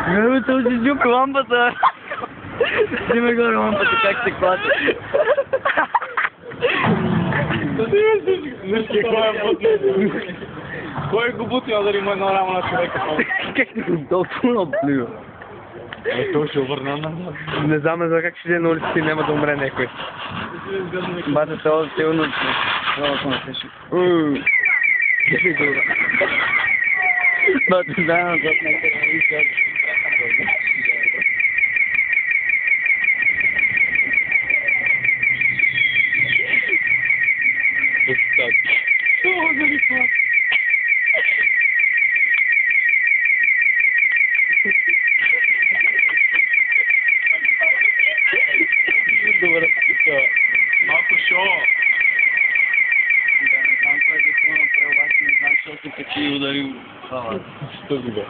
Гледай, то си дюк лампата. Снимай горе лампата, как се клати. Кой го бутил да има едно рамо на човека? Как ти го толкова наплива? Той ще обърна назад. Не знам за как ще е на улицата и няма да умре някой. Бата това силно. Бата да, назад някъде. Добре, малко шоу. Да, не знам кой е да се направи, обаче не знам, защото такива ударил. Що би го?